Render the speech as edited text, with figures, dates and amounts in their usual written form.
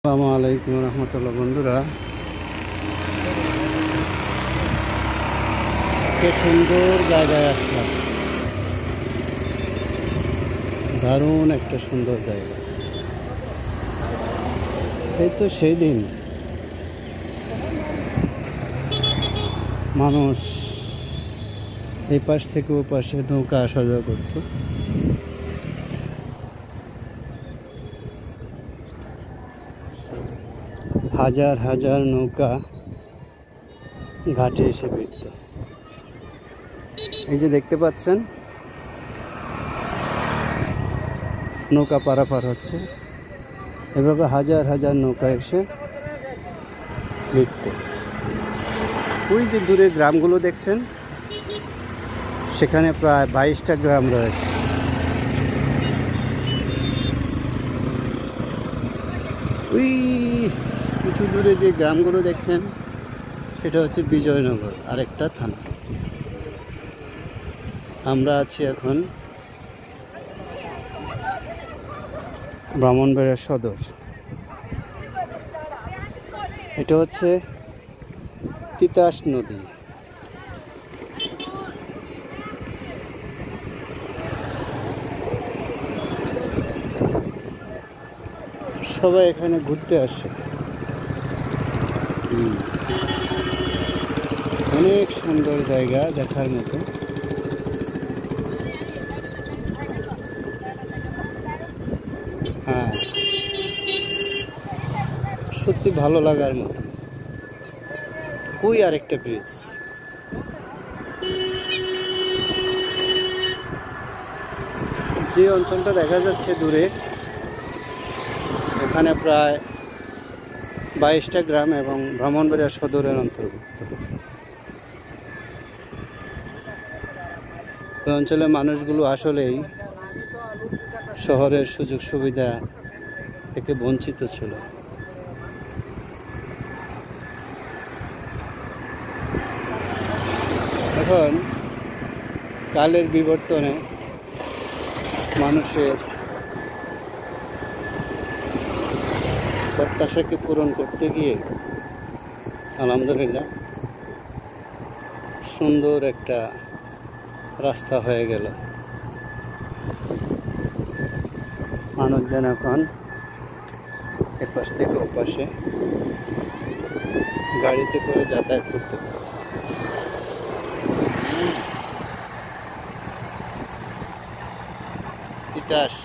আসসালামু আলাইকুম রহমতুল্লাহ। বন্ধুরা, কে সুন্দর জায়গায় আসলাম। দারুণ একটা সুন্দর জায়গা। এই তো সেই দিন মানুষ এই পাশ থেকে ও পাশে নৌকা আসা যাওয়া করতো। হাজার হাজার নৌকা ঘাটে এসে ভিড়ত। এই যে দেখতে পাচ্ছেন, নৌকা পারাপার হচ্ছে। এভাবে হাজার হাজার নৌকা এসে ভিড়ত। ওই যে দূরে গ্রামগুলো দেখছেন, সেখানে প্রায় 22টা গ্রাম রয়েছে। ওই কিছু দূরে যে গ্রামগুলো দেখছেন, সেটা হচ্ছে বিজয়নগর, আরেকটা থানা। আমরা আছি এখন ব্রাহ্মণবাড়িয়া সদর। এটা হচ্ছে তিতাস নদী। সবাই এখানে ঘুরতে আসে। অনেক সুন্দর জায়গা, দেখার মতো। হ্যাঁ, সত্যি ভালো লাগার মতো। ওই আরেকটা ব্রিজ। যে অঞ্চলটা দেখা যাচ্ছে দূরে, এখানে প্রায় 22টা গ্রাম এবং ব্রাহ্মণবাড়িয়া সদরের অন্তর্ভুক্ত। ওই অঞ্চলের মানুষগুলো আসলেই শহরের সুযোগ সুবিধা থেকে বঞ্চিত ছিল। এখন কালের বিবর্তনে মানুষের প্রত্যাশাকে পূরণ করতে গিয়ে আলহামদুলিল্লাহ সুন্দর একটা রাস্তা হয়ে গেল। মানুষজন এখন এপাশ থেকে ওপাশে গাড়িতে করে যাতায়াত করতে পারে। তিতাস।